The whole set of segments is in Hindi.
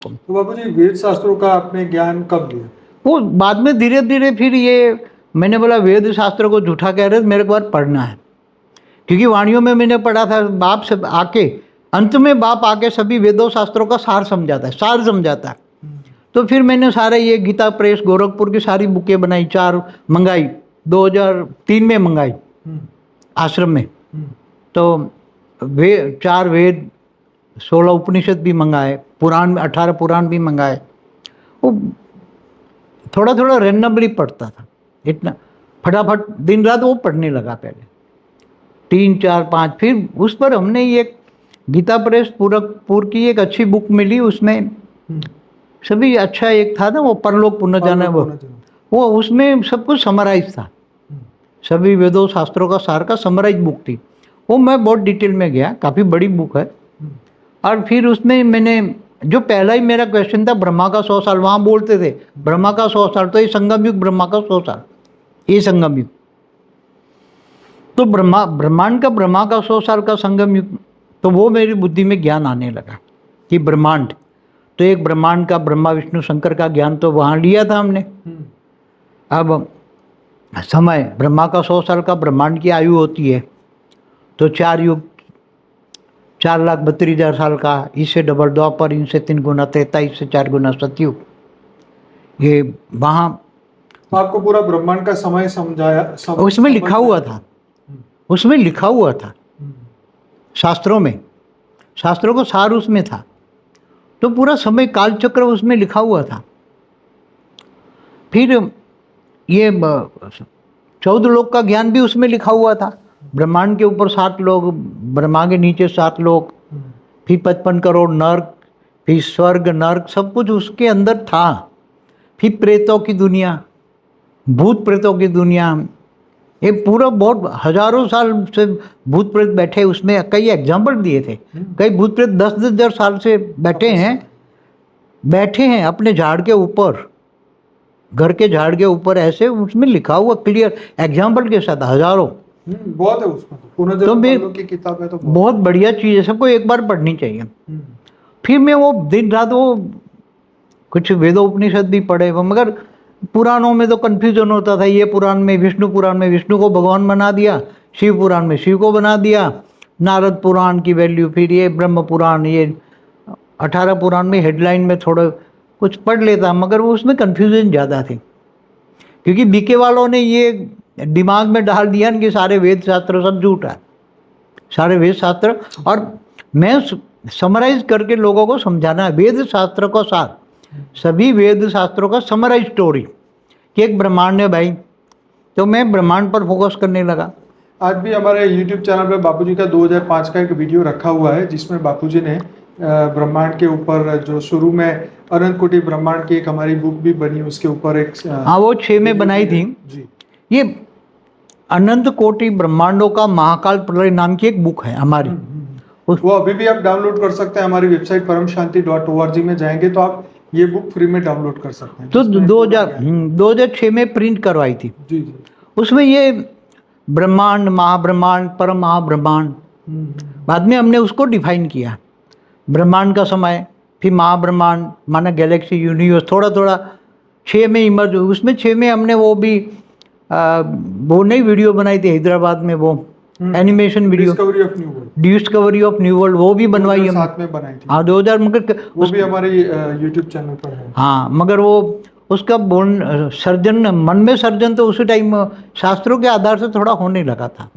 तो बाबू जी वेद शास्त्रों का आपने ज्ञान कब लिया? वो बाद में धीरे धीरे फिर ये मैंने बोला वेद शास्त्र को झूठा कह रहे मेरे को बार पढ़ना है, क्योंकि वाणियों में मैंने पढ़ा था बाप से आके अंत में बाप आके सभी वेदों शास्त्रों का सार समझाता है, सार समझाता है। तो फिर मैंने सारे ये गीता प्रेस गोरखपुर की सारी बुकें बनाई, 4 मंगाई, 2003 में मंगाई आश्रम में। तो 4 वेद 16 उपनिषद भी मंगाए, पुराण 18 पुराण भी मंगाए। वो थोड़ा थोड़ा रैंडमली पढ़ता था, इतना फटाफट दिन रात वो पढ़ने लगा। पहले 3 4 5 फिर उस पर हमने ये गीता प्रेस पूरकपुर की एक अच्छी बुक मिली, उसमें सभी अच्छा एक था ना वो परलोक पुनर्जन्म, वो उसमें सब कुछ समराइज था, सभी वेदों शास्त्रों का सार का समराइज बुक थी। वो मैं बहुत डिटेल में गया, काफ़ी बड़ी बुक है। और फिर उसमें मैंने जो पहला ही मेरा क्वेश्चन था ब्रह्मा का 100 साल, वहाँ बोलते थे ब्रह्मा का 100 साल, तो ये संगम युग ब्रह्मा का 100 साल, ये संगम युग। तो ब्रह्मांड का 100 साल का संगम युग, तो वो मेरी बुद्धि में ज्ञान आने लगा कि ब्रह्मांड, तो एक ब्रह्मांड का ब्रह्मा विष्णु शंकर का ज्ञान तो वहाँ लिया था हमने। अब समय ब्रह्मा का 100 साल का ब्रह्मांड की आयु होती है, तो 4 युग 4,32,000 साल का, इससे डबल द्वापर, इनसे 3 गुना 43 से 4 गुना सतयुग, ये वहाँ आपको पूरा ब्रह्मांड का समय समझाया, उसमें लिखा हुआ था, उसमें लिखा हुआ था शास्त्रों में, शास्त्रों को सार उसमें था, तो पूरा समय काल चक्र उसमें लिखा हुआ था। फिर ये 14 लोक का ज्ञान भी उसमें लिखा हुआ था, ब्रह्मांड के ऊपर 7 लोग, ब्रह्मा के नीचे 7 लोग, फिर 55 करोड़ नर्क, फिर स्वर्ग नर्क, सब कुछ उसके अंदर था। फिर प्रेतों की दुनिया, भूत प्रेतों की दुनिया, ये पूरा बहुत हजारों साल से भूत प्रेत बैठे, उसमें कई एग्जाम्पल दिए थे। कई भूत प्रेत 10,000 साल से बैठे हैं अपने झाड़ के ऊपर, घर के झाड़ के ऊपर, ऐसे उसमें लिखा हुआ क्लियर एग्जाम्पल के साथ, हजारों। बहुत है उसमें, पुनर्जन्म की किताब है, तो बहुत बढ़िया चीज़ है, सबको एक बार पढ़नी चाहिए। फिर मैं वो दिन रात वो कुछ वेदोपनिषद भी पढ़े वो, मगर पुराणों में तो कन्फ्यूजन होता था। ये पुराण में विष्णु पुराण में विष्णु को भगवान बना दिया, शिव पुराण में शिव को बना दिया, नारद पुराण की वैल्यू, फिर ये ब्रह्म पुराण, ये 18 पुराण में हेडलाइन में थोड़ा कुछ पढ़ लेता, मगर वो उसमें कन्फ्यूजन ज़्यादा थी, क्योंकि बीके वालों ने ये दिमाग में डाल दिया कि सारे वेद शास्त्र सब झूठ है, सारे वेद शास्त्र। और मैं समराइज करके लोगों को समझाना है वेद शास्त्र का सार, सभी वेद शास्त्रों का समराइज स्टोरी कि एक ब्रह्मांड है भाई, तो मैं ब्रह्मांड पर फोकस करने लगा। आज भी हमारे YouTube चैनल पे बापूजी का 2005 का एक वीडियो रखा हुआ है, जिसमें बापूजी ने ब्रह्मांड के ऊपर, जो शुरू में अनंत कोटि ब्रह्मांड की एक हमारी बुक भी बनी, उसके ऊपर एक हाँ वो 6 में बनाई थी जी। ये अनंत कोटि ब्रह्मांडों का महाकाल प्रलय नाम की एक बुक है हमारी, वो अभी भी आप डाउनलोड कर सकते हैं। हमारी वेबसाइट परमशांति.org में जाएंगे तो आप ये बुक फ्री में डाउनलोड कर सकते हैं। तो 2006 में प्रिंट करवाई थी जी। उसमें ये ब्रह्मांड, महाब्रह्मांड, परम महाब्रह्मांड, बाद में हमने उसको डिफाइन किया। ब्रह्मांड का समय, फिर महाब्रह्मांड माना गैलेक्सी यूनिवर्स, थोड़ा थोड़ा 6 में इमर्ज हुई। उसमें 6 में हमने वो भी वो नई वीडियो बनाई थी हैदराबाद में, वो animation video discovery of new world, वो भी बनवाई हम, साथ में बनाई थी। हाँ 2000, मगर वो भी हमारे यूट्यूब चैनल पर है। हाँ मगर वो उसका सर्जन, मन में सर्जन तो उसी टाइम शास्त्रों के आधार से थोड़ा होने लगा था।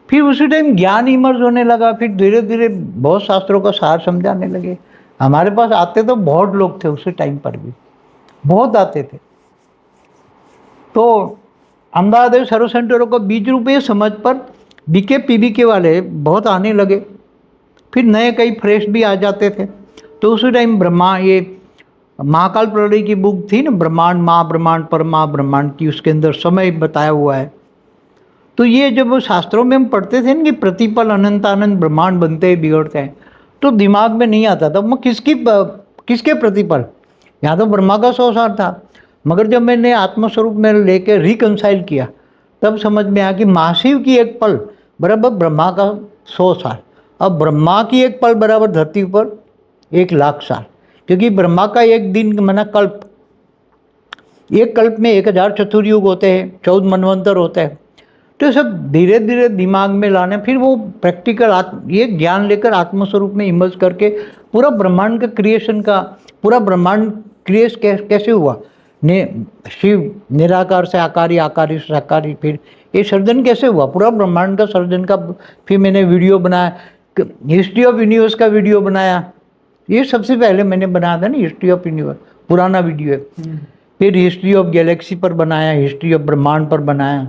फिर उसी टाइम ज्ञान इमर्ज होने लगा, फिर धीरे धीरे बहुत शास्त्रों का सार समझाने लगे। हमारे पास आते तो बहुत लोग थे उसी टाइम पर भी, बहुत आते थे। तो अहमदाबाद सर्व सेंटरों को 20 रुपये समझ पर बीके पीबीके वाले बहुत आने लगे, फिर नए कई फ्रेश भी आ जाते थे। तो उसी टाइम ब्रह्मा, ये महाकाल प्रलय की बुक थी ना, ब्रह्मांड, महाब्रह्मांड, परमा ब्रह्मांड की, उसके अंदर समय बताया हुआ है। तो ये जब शास्त्रों में हम पढ़ते थे ना कि प्रतिपल अनंतानंद ब्रह्मांड बनते हैं बिगड़ते हैं, तो दिमाग में नहीं आता था मैं किसके प्रतिपल, यहाँ तो ब्रह्मा का 100 साल था। मगर जब मैंने आत्मस्वरूप में लेके रिकंसाइल किया, तब समझ में आया कि महाशिव की एक पल बराबर ब्रह्मा का 100 साल, अब ब्रह्मा की एक पल बराबर धरती पर 1,00,000 साल। क्योंकि ब्रह्मा का एक दिन माना कल्प, एक कल्प में 1000 चतुर्युग होते हैं, 14 मनवंतर होते हैं। तो सब धीरे धीरे दिमाग में लाने, फिर वो प्रैक्टिकल ये ज्ञान लेकर आत्मस्वरूप में इमर्ज करके पूरा ब्रह्मांड का क्रिएशन का, पूरा ब्रह्मांड क्रिएट कैसे हुआ, शिव निराकार से आकारी, आकारी से साकारी, फिर ये सर्जन कैसे हुआ, पूरा ब्रह्मांड का सर्जन का। फिर मैंने वीडियो बनाया, हिस्ट्री ऑफ यूनिवर्स का वीडियो बनाया, ये सबसे पहले मैंने बनाया था ना, हिस्ट्री ऑफ यूनिवर्स पुराना वीडियो है। फिर हिस्ट्री ऑफ गैलेक्सी पर बनाया, हिस्ट्री ऑफ ब्रह्मांड पर बनाया।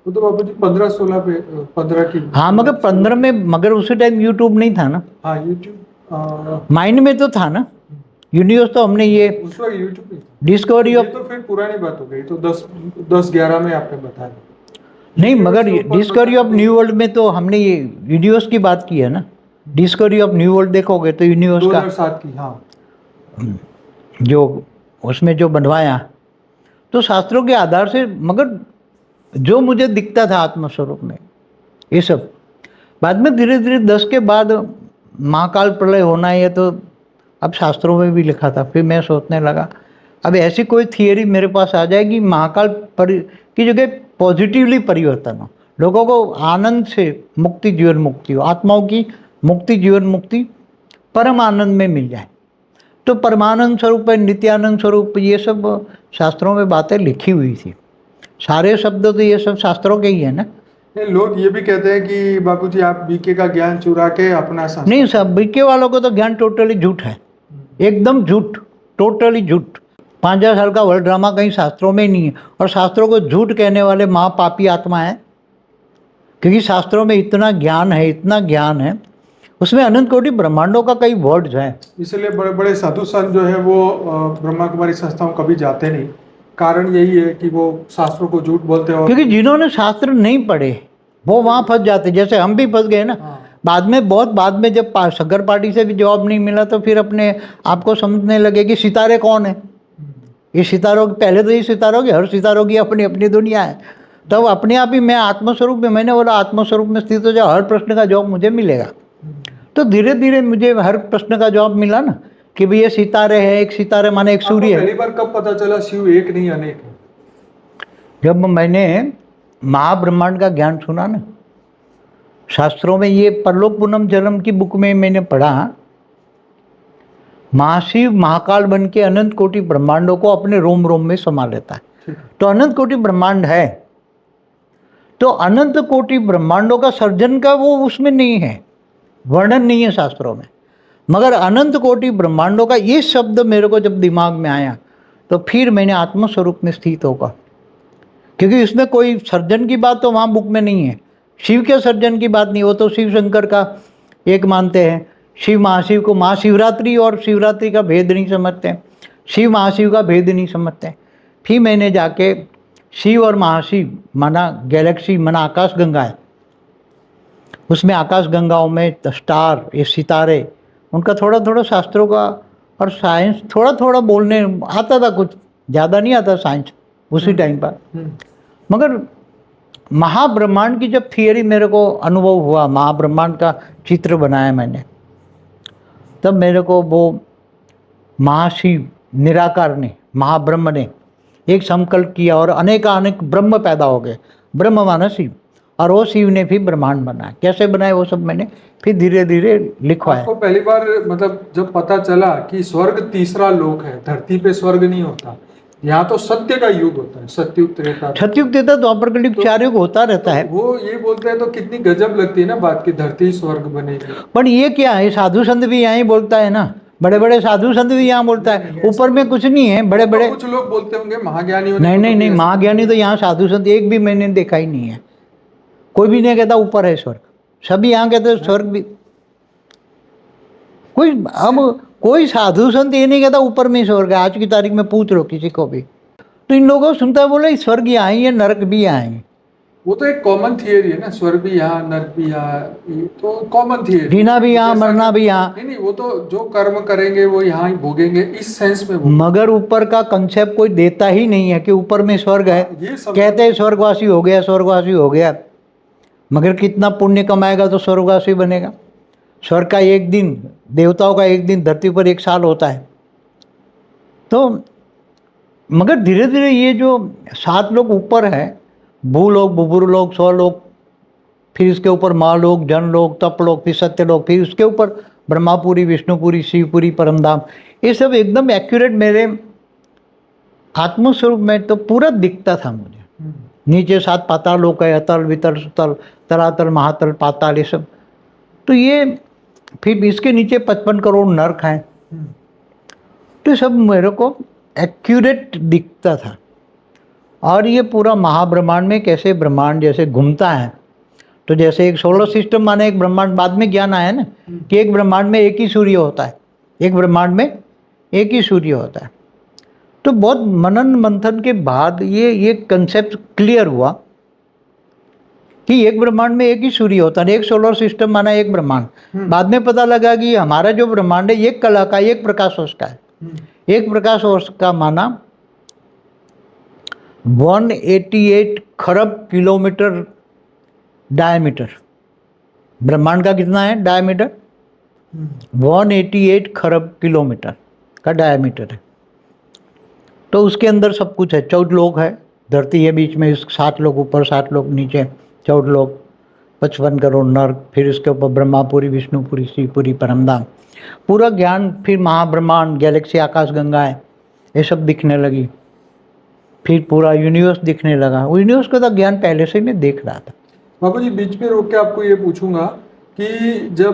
वो तो बाबू जी 15-16 पे 15 की। हाँ मगर 15 में, मगर उसी टाइम यूट्यूब नहीं था ना। हाँ यूट्यूब माइंड में तो था ना यूनिवर्स, तो हमने ये उस वक्त यूट्यूब नहीं था। डिस्कवरी ऑफ, तो फिर पुरानी बात हो गई, तो 10-11 में आपने बताया। नहीं मगर डिस्कवरी ऑफ न्यू वर्ल्ड में तो हमने ये यूनिवर्स की बात की है ना। डिस्कवरी ऑफ न्यू वर्ल्ड देखोगे तो यूनिवर्स का 2007 की। हाँ जो उसमें जो बनवाया, तो शास्त्रों के आधार से, मगर जो मुझे दिखता था आत्मस्वरूप में ये सब। बाद में धीरे धीरे 10 के बाद महाकाल प्रलय होना है, तो अब शास्त्रों में भी लिखा था। फिर मैं सोचने लगा अब ऐसी कोई थियरी मेरे पास आ जाएगी महाकाल की जगह पॉजिटिवली परिवर्तन हो, लोगों को आनंद से मुक्ति, जीवन मुक्ति हो, आत्माओं की मुक्ति, जीवन मुक्ति परम आनंद में मिल जाए। तो परमानंद स्वरूप है, नित्यानंद स्वरूप, ये सब शास्त्रों में बातें लिखी हुई थी। सारे शब्द तो ये सब शास्त्रों के ही है ना। लोग ये भी कहते हैं कि बापूजी आप बीके का ज्ञान चुरा के अपना शास्त्र। नहीं, सब बीके वालों को तो ज्ञान टोटली झूठ है, एकदम झूठ, टोटली झूठ। 5000 साल का वर्ल्ड ड्रामा कहीं शास्त्रों में ही नहीं है। और शास्त्रों को झूठ कहने वाले महापापी आत्मा है, क्योंकि शास्त्रों में इतना ज्ञान है, इतना ज्ञान है, उसमें अनंत कोटि ब्रह्मांडों का कई वर्ड्स हैं। इसलिए बड़े बड़े साधु संत जो है वो ब्रह्मा कुमारी संस्थाओं कभी जाते नहीं। कारण यही है कि वो शास्त्रों को झूठ बोलते हैं। क्योंकि जिन्होंने शास्त्र नहीं पढ़े वो वहाँ फंस जाते, जैसे हम भी फंस गए ना। बाद में, बहुत बाद में, जब शंकर पार्टी से भी जवाब नहीं मिला तो फिर अपने आप को समझने लगे कि सितारे कौन है। ये सितारों, पहले तो ये सितारों की, हर सितारों की अपनी अपनी दुनिया है। तब अपने आप ही मैं आत्मस्वरूप में, मैंने बोला आत्मस्वरूप में स्थित हो जाओ, हर प्रश्न का जवाब मुझे मिलेगा। तो धीरे धीरे मुझे हर प्रश्न का जवाब मिला ना, कि भाई ये सितारे है, एक सितारे माने एक सूर्य है। पहली बार कब पता चला शिव एक नहीं अनेक है? जब मैंने महाब्रह्मांड का ज्ञान सुना ना, शास्त्रों में ये परलोक पूनम जन्म की बुक में मैंने पढ़ा, महाशिव महाकाल बन के अनंत कोटि ब्रह्मांडों को अपने रोम रोम में समा लेता है। तो अनंत कोटि ब्रह्मांड है, तो अनंत कोटि ब्रह्मांडों का सर्जन का वो उसमें नहीं है, वर्णन नहीं है शास्त्रों में। मगर अनंत कोटि ब्रह्मांडों का ये शब्द मेरे को जब दिमाग में आया, तो फिर मैंने आत्मस्वरूप में स्थित होगा, क्योंकि इसमें कोई सर्जन की बात तो वहाँ बुक में नहीं है। शिव के सर्जन की बात नहीं, वो तो शिव शंकर का एक मानते हैं। शिव महाशिव को महाशिवरात्रि और शिवरात्रि का भेद नहीं समझते हैं, शिव महाशिव का भेद नहीं समझते हैं। फिर मैंने जाके शिव और महाशिव माना गैलेक्सी, माना आकाश गंगा है, उसमें आकाश गंगाओं में स्टार, ये सितारे, उनका थोड़ा थोड़ा शास्त्रों का और साइंस थोड़ा थोड़ा बोलने आता था, कुछ ज़्यादा नहीं आता साइंस उसी टाइम पर। मगर महाब्रह्मांड की जब थियरी मेरे को अनुभव हुआ, महाब्रह्मांड का चित्र बनाया मैंने, तब मेरे को वो महाशिव निराकार ने, महाब्रह्म ने एक संकल्प किया और अनेक ब्रह्म पैदा हो गए। ब्रह्म माना शिव, और वो शिव ने फिर ब्रह्मांड बनाया। कैसे बनाया वो सब मैंने फिर धीरे धीरे लिखवाया। आपको पहली बार मतलब जब पता चला कि स्वर्ग तीसरा लोक है, धरती पे स्वर्ग नहीं होता, यहाँ तो सत्य का युग होता है, सत्युग त्रेता। सत्युग त्रेता द्वापर कलयुग 4 युग होता रहता है। वो ये बोलते हैं तो कितनी गजब लगती है ना बात की, धरती स्वर्ग बनेगी। पर ये क्या है, साधु संत भी यहाँ ही बोलता है ना, बड़े बड़े साधु संत भी यहाँ बोलता है, ऊपर में कुछ नहीं है। बड़े बड़े कुछ लोग बोलते होंगे महाज्ञानी। नहीं, महाज्ञानी तो यहाँ साधु संत एक भी मैंने देखा ही नहीं है। कोई भी नहीं कहता ऊपर है स्वर्ग, सभी यहाँ कहते स्वर्ग भी। कोई साधु संत ये नहीं कहता ऊपर में स्वर्ग है। आज की तारीख में पूछ लो किसी को भी, तो इन लोगों को सुनता है, बोले स्वर्ग यहाँ ही है, नरक भी यहाँ है। वो तो एक कॉमन थियरी है ना, स्वर्ग भी यहाँ, नरक भी यहाँ, तो कॉमन थियरी। जीना भी यहाँ, मरना भी यहाँ। नहीं, वो तो जो कर्म करेंगे वो यहाँ ही भोगेंगे, इस सेंस में। मगर ऊपर का कंसेप्ट कोई देता ही नहीं है कि ऊपर में स्वर्ग है। कहते हैं स्वर्गवासी हो गया, स्वर्गवासी हो गया, मगर कितना पुण्य कमाएगा तो स्वर्गवासी बनेगा। स्वर्ग का एक दिन, देवताओं का एक दिन, धरती पर 1 साल होता है। तो मगर धीरे धीरे ये जो 7 लोग ऊपर है, भूलोक, बुभुरलोक, स्वलोक, फिर इसके ऊपर महालोक, जनलोक, तपलोक, फिर सत्यलोक, फिर उसके ऊपर ब्रह्मापुरी, विष्णुपुरी, शिवपुरी, परमधाम, ये सब एकदम एक्यूरेट मेरे आत्मस्वरूप में तो पूरा दिखता था मुझे। नीचे 7 पाताल लोक है, अतल, वितल, सुतल, तलातल, महातल, पाताल, ये सब। तो ये फिर इसके नीचे 55 करोड़ नर्क हैं। तो सब मेरे को एक्यूरेट दिखता था। और ये पूरा महाब्रह्मांड में कैसे ब्रह्मांड जैसे घूमता है, तो जैसे एक सोलर सिस्टम माने एक ब्रह्मांड, बाद में ज्ञान आया ना कि एक ब्रह्मांड में एक ही सूर्य होता है, एक ब्रह्मांड में एक ही सूर्य होता है। तो बहुत मनन मंथन के बाद ये कंसेप्ट क्लियर हुआ कि एक ब्रह्मांड में एक ही सूर्य होता है, एक सोलर सिस्टम माना एक ब्रह्मांड। बाद में पता लगा कि हमारा जो ब्रह्मांड है एक कला का, एक प्रकाश वर्ष का है। एक प्रकाश वर्ष का माना 188 खरब किलोमीटर डायमीटर। ब्रह्मांड का कितना है डायमीटर? 188 खरब किलोमीटर का डायमीटर है। तो उसके अंदर सब कुछ है। 14 लोक है, धरती है बीच में, 7 लोग ऊपर, 7 लोग नीचे, 14 लोक, 55 करोड़ नर्क, फिर इसके ऊपर ब्रह्मापुरी, विष्णुपुरी, शिवपुरी, परमधाम, पूरा ज्ञान। फिर महाब्रह्मांड, गैलेक्सी, आकाश गंगा है, ये सब दिखने लगी। फिर पूरा यूनिवर्स दिखने लगा। यूनिवर्स का तो ज्ञान पहले से ही मैं देख रहा था। बाबू जी, बीच में रोक के आपको ये पूछूंगा कि जब